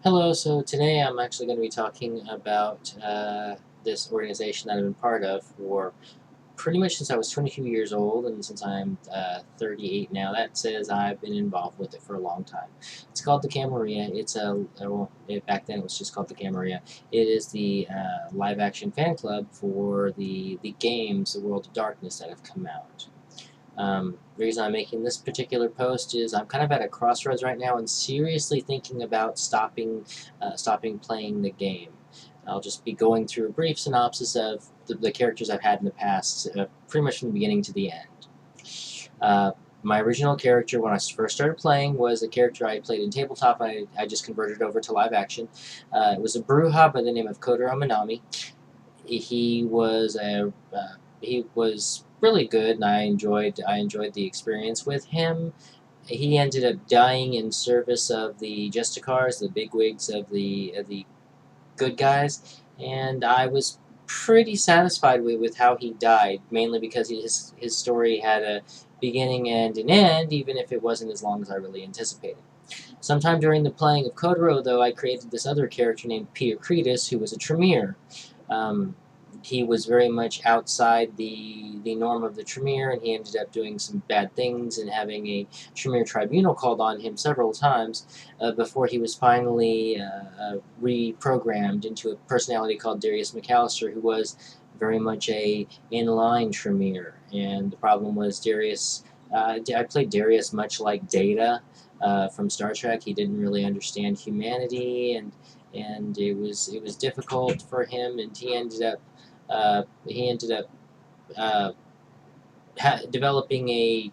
Hello, so today I'm actually going to be talking about this organization that I've been part of for pretty much since I was 22 years old, and since I'm 38 now, that says I've been involved with it for a long time. It's called the Camarilla. Back then it was just called the Camarilla. It is the live-action fan club for the games, The World of Darkness, that have come out. The reason I'm making this particular post is I'm kind of at a crossroads right now and seriously thinking about stopping playing the game. I'll just be going through a brief synopsis of the characters I've had in the past, pretty much from the beginning to the end. Uh, my original character when I first started playing was a character I played in tabletop. I just converted over to live action. It was a Bruja by the name of Kotaro Minami. He was really good, and I enjoyed the experience with him. He ended up dying in service of the Justicars, the bigwigs of the good guys, and I was pretty satisfied with how he died, mainly because his story had a beginning and an end, even if it wasn't as long as I really anticipated. Sometime during the playing of Kotaro, though, I created this other character named Peter Cretus, who was a Tremere. Um, he was very much outside the norm of the Tremere, and he ended up doing some bad things and having a Tremere tribunal called on him several times before he was finally reprogrammed into a personality called Darius McAllister, who was very much a inline Tremere. And the problem was Darius. I played Darius much like Data from Star Trek. He didn't really understand humanity, and it was difficult for him, and he ended up uh, developing a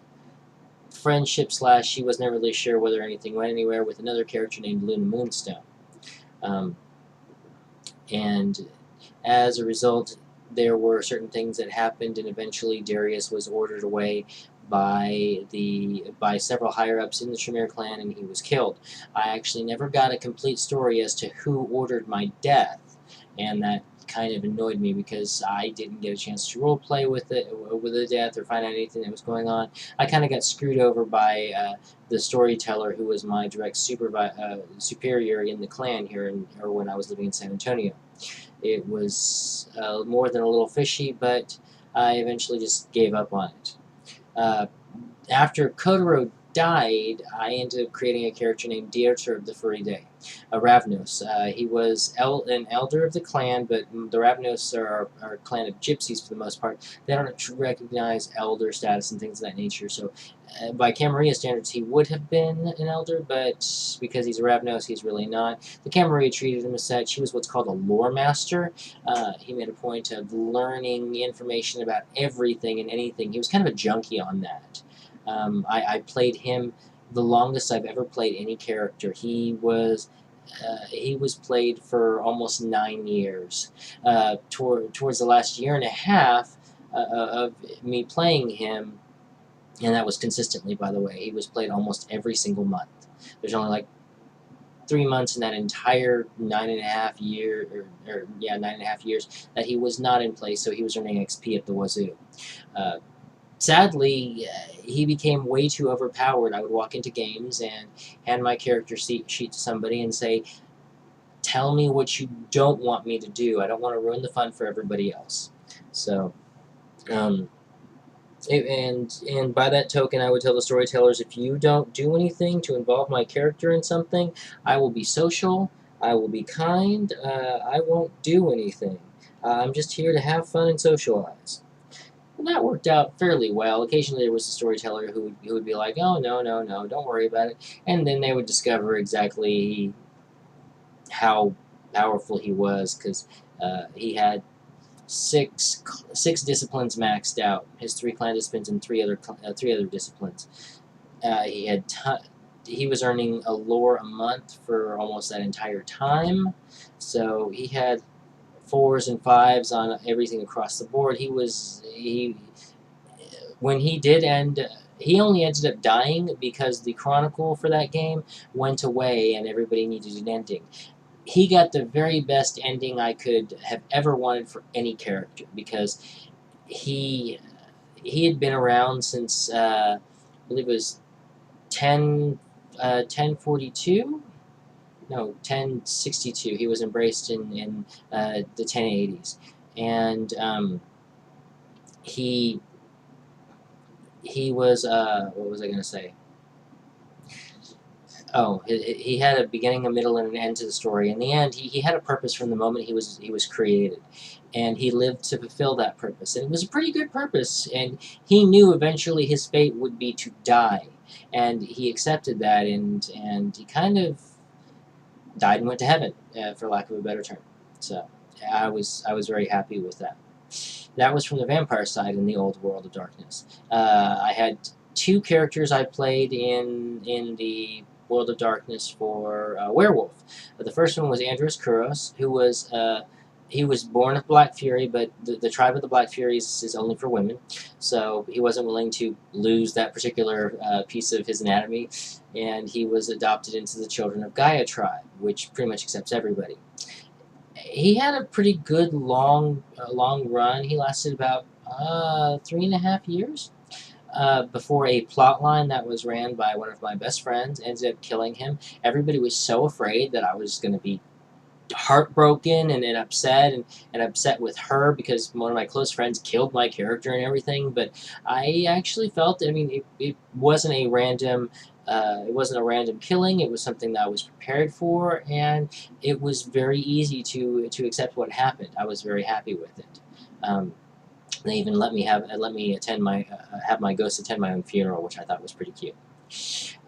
friendship slash he was never really sure whether anything went anywhere with another character named Luna Moonstone. Um, and as a result, there were certain things that happened, and eventually Darius was ordered away by several higher ups in the Tremere clan, and he was killed. I actually never got a complete story as to who ordered my death, and that kind of annoyed me because I didn't get a chance to role play with the death or find out anything that was going on. I kind of got screwed over by the storyteller who was my direct superior in the clan here, or when I was living in San Antonio. It was more than a little fishy, but I eventually just gave up on it. After Kotaro died, I ended up creating a character named Dieter of the Furry Day, a Ravnos. He was an elder of the clan, but the Ravnos are a clan of gypsies for the most part. They don't recognize elder status and things of that nature, so by Camarilla standards, he would have been an elder, but because he's a Ravnos, he's really not. The Camarilla treated him as such. He was what's called a lore master. He made a point of learning information about everything and anything. He was kind of a junkie on that. I played him the longest I've ever played any character. He was played for almost 9 years. Towards the last year and a half of me playing him, and that was consistently, by the way, he was played almost every single month. There's only like 3 months in that entire 9.5 years that he was not in place, so he was earning XP at the wazoo. Sadly, he became way too overpowered. I would walk into games and hand my character sheet to somebody and say, tell me what you don't want me to do. I don't want to ruin the fun for everybody else. So, and by that token, I would tell the storytellers, if you don't do anything to involve my character in something, I will be social, I will be kind, I won't do anything. I'm just here to have fun and socialize. And that worked out fairly well. Occasionally there was a storyteller who would be like, oh, no, don't worry about it. And then they would discover exactly how powerful he was, because he had six disciplines maxed out. His 3 clan disciplines and three other disciplines. He was earning a lore a month for almost that entire time. So he had 4s and 5s on everything across the board. When he did end, he only ended up dying because the chronicle for that game went away and everybody needed an ending. He got the very best ending I could have ever wanted for any character, because he had been around since I believe it was 1042. no, 1062. He was embraced in the 1080s, and he was what was I going to say? Oh, he had a beginning, a middle, and an end to the story. In the end, he had a purpose from the moment he was created, and he lived to fulfill that purpose. And it was a pretty good purpose. And he knew eventually his fate would be to die, and he accepted that. And he kind of died and went to heaven, for lack of a better term. So I was very happy with that. That was from the vampire side in the old World of Darkness. I had two characters I played in the World of Darkness for Werewolf. The first one was Andros Kuros, who was he was born of Black Fury, but the tribe of the Black Furies is only for women, so he wasn't willing to lose that particular piece of his anatomy, and he was adopted into the Children of Gaia tribe, which pretty much accepts everybody. He had a pretty good long run. He lasted about 3.5 years before a plot line that was ran by one of my best friends ended up killing him. Everybody was so afraid that I was going to be heartbroken and upset and upset with her because one of my close friends killed my character and everything. But I actually felt, I mean, it wasn't a random. It wasn't a random killing. It was something that I was prepared for, and it was very easy to accept what happened. I was very happy with it. They even let me attend my have my ghost attend my own funeral, which I thought was pretty cute.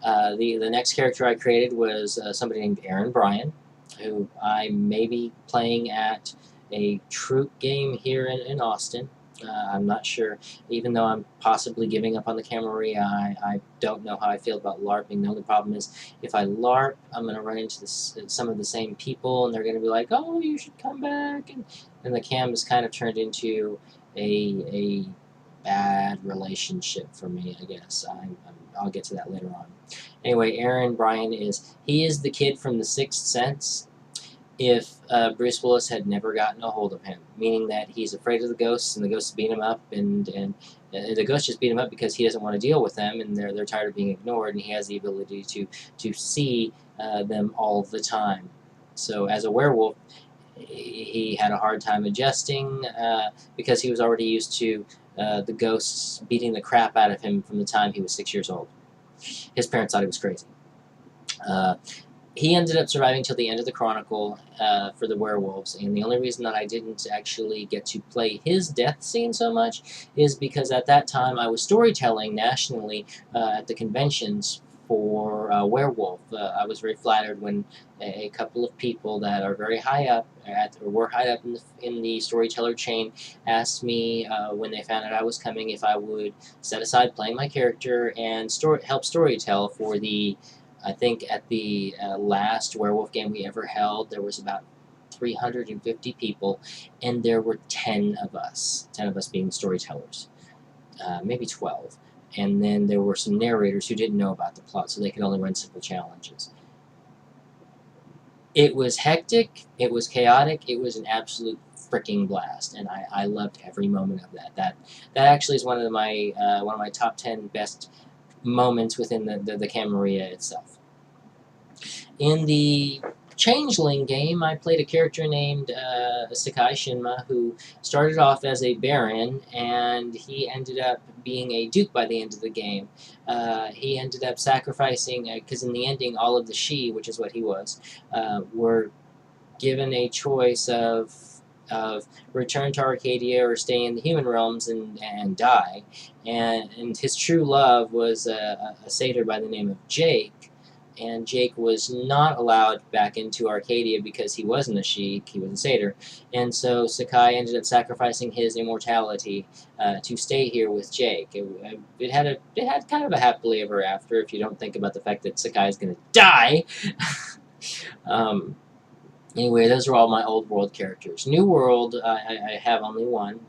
The next character I created was somebody named Aaron Bryan, who I may be playing at a troop game here in Austin. I'm not sure, even though I'm possibly giving up on the Camarilla, I don't know how I feel about LARPing. The only problem is if I LARP, I'm going to run into some of the same people, and they're going to be like, oh, you should come back. And the cam has kind of turned into a bad relationship for me, I guess. I'll get to that later on. Anyway, Aaron Bryan he is the kid from The Sixth Sense if Bruce Willis had never gotten a hold of him, meaning that he's afraid of the ghosts and the ghosts beat him up, and the ghosts just beat him up because he doesn't want to deal with them, and they're tired of being ignored, and he has the ability to see them all the time. So as a werewolf, he had a hard time adjusting because he was already used to the ghosts beating the crap out of him from the time he was 6 years old. His parents thought he was crazy. He ended up surviving till the end of the Chronicle for the werewolves, and the only reason that I didn't actually get to play his death scene so much is because at that time I was storytelling nationally at the conventions for Werewolf. I was very flattered when a couple of people that are very high up or were high up in the storyteller chain asked me when they found out I was coming if I would set aside playing my character and help storytell for the. I think at the last werewolf game we ever held, there was about 350 people, and there were 10 of us being storytellers, maybe 12. And then there were some narrators who didn't know about the plot, so they could only run simple challenges. It was hectic, it was chaotic, it was an absolute freaking blast, and I loved every moment of that. That actually is one of my top 10 best moments within the Camarilla itself. In the Changeling game, I played a character named Sakai Shinma, who started off as a baron, and he ended up being a duke by the end of the game. He ended up sacrificing, because in the ending, all of the Shi, which is what he was, were given a choice of return to Arcadia or stay in the human realms and die. And his true love was a satyr by the name of Jake. And Jake was not allowed back into Arcadia because he wasn't a sheik, he was a satyr. And so Sakai ended up sacrificing his immortality to stay here with Jake. It had kind of a happily ever after if you don't think about the fact that Sakai is going to die. Anyway, those are all my old world characters. New world, I have only one.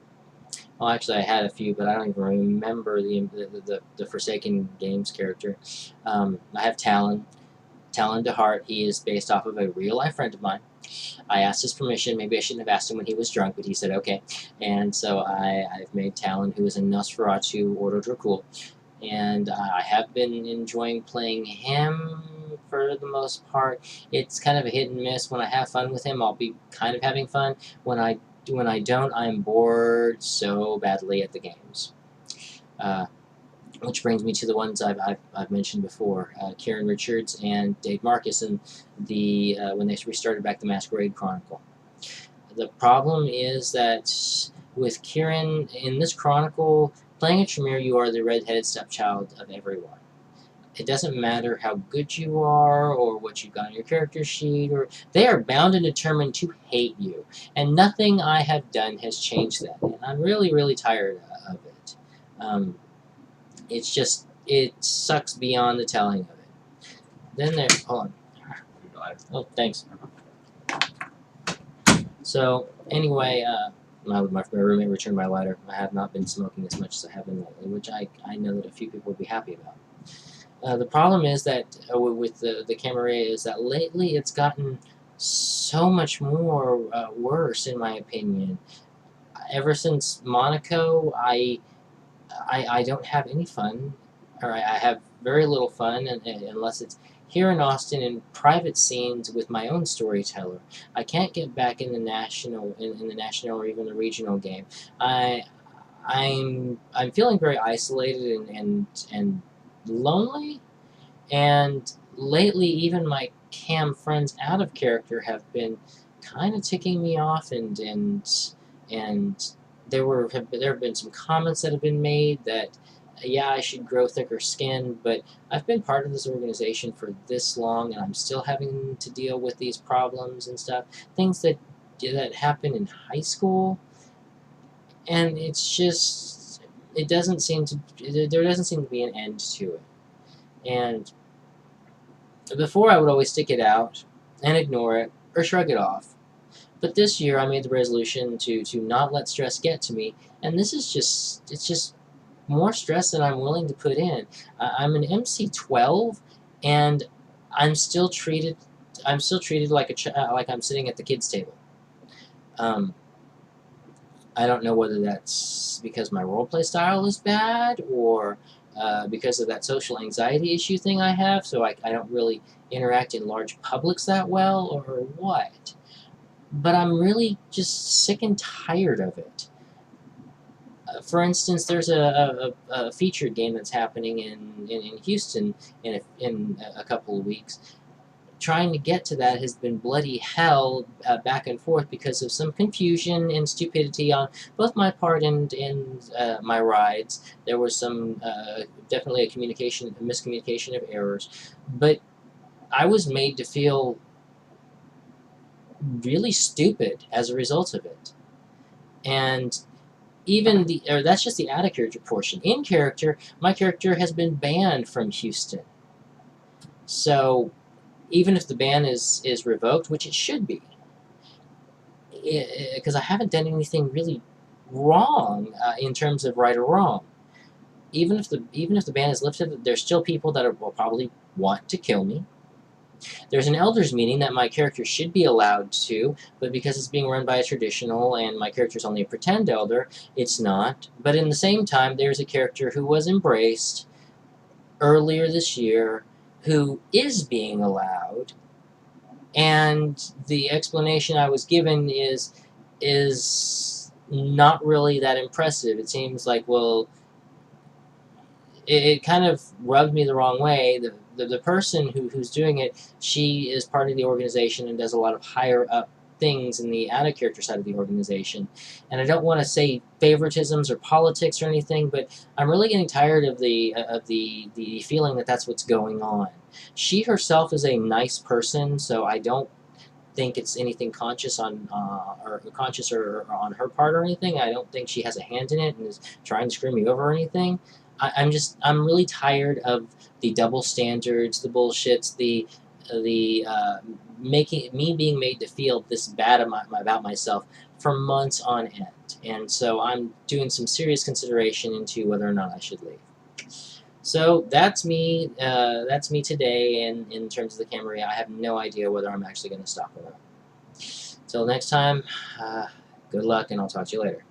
Well, actually, I had a few, but I don't even remember the Forsaken Games character. I have Talon. Talon DeHart. He is based off of a real-life friend of mine. I asked his permission. Maybe I shouldn't have asked him when he was drunk, but he said okay. And so I've made Talon, who is a Nosferatu Ordo Dracul. And I have been enjoying playing him for the most part. It's kind of a hit and miss. When I have fun with him, I'll be kind of having fun. When I don't, I'm bored so badly at the games. Which brings me to the ones I've mentioned before, Kieran Richards and Dave Marcus, and the when they restarted back the Masquerade Chronicle. The problem is that with Kieran in this chronicle, playing a Tremere, you are the redheaded stepchild of everyone. It doesn't matter how good you are or what you've got on your character sheet, or they are bound and determined to hate you. And nothing I have done has changed that. And I'm really, really tired of it. It's just, it sucks beyond the telling of it. Then there, hold on. Oh, thanks. So, anyway, my roommate returned my lighter. I have not been smoking as much as I have been lately, which I know that a few people would be happy about. The problem is that with the Camarilla is that lately it's gotten so much more worse, in my opinion. Ever since Monaco, I don't have any fun, or I have very little fun, unless it's here in Austin in private scenes with my own storyteller. I can't get back in the national, in the national or even the regional game. I'm feeling very isolated and lonely, and lately even my cam friends out of character have been kind of ticking me off, and there have been some comments that have been made that, yeah, I should grow thicker skin, but I've been part of this organization for this long, and I'm still having to deal with these problems and stuff, things that happen in high school, and it's just, there doesn't seem to be an end to it. And before, I would always stick it out and ignore it or shrug it off. But this year, I made the resolution to not let stress get to me, and this is just more stress than I'm willing to put in. I'm an MC12, and I'm still treated like like I'm sitting at the kids' table. I don't know whether that's because my roleplay style is bad, or because of that social anxiety issue thing I have, so I don't really interact in large publics that well, or what. But I'm really just sick and tired of it. For instance, there's a featured game that's happening in Houston in a couple of weeks. Trying to get to that has been bloody hell, back and forth, because of some confusion and stupidity on both my part and my rides. There was some definitely a miscommunication of errors, but I was made to feel really stupid as a result of it. And even that's just the out of character portion. In character, my character has been banned from Houston. So even if the ban is revoked, which it should be, because I haven't done anything really wrong in terms of right or wrong. Even if the ban is lifted, there's still people that will probably want to kill me. There's an elders meeting that my character should be allowed to, but because it's being run by a traditional and my character's only a pretend elder, it's not. But in the same time, there's a character who was embraced earlier this year who is being allowed, and the explanation I was given is not really that impressive. It seems like, well, it kind of rubbed me the wrong way. The person who's doing it, she is part of the organization and does a lot of higher up things in the out of character side of the organization. And I don't want to say favoritisms or politics or anything, but I'm really getting tired of the feeling that that's what's going on. She herself is a nice person, so I don't think it's anything conscious on on her part or anything. I don't think she has a hand in it and is trying to screw me over or anything. I'm really tired of the double standards, the bullshits, the making me being made to feel this bad about myself for months on end. And so I'm doing some serious consideration into whether or not I should leave. So that's me. That's me today. And in terms of the Camarilla, I have no idea whether I'm actually going to stop or not. Till next time, good luck, and I'll talk to you later.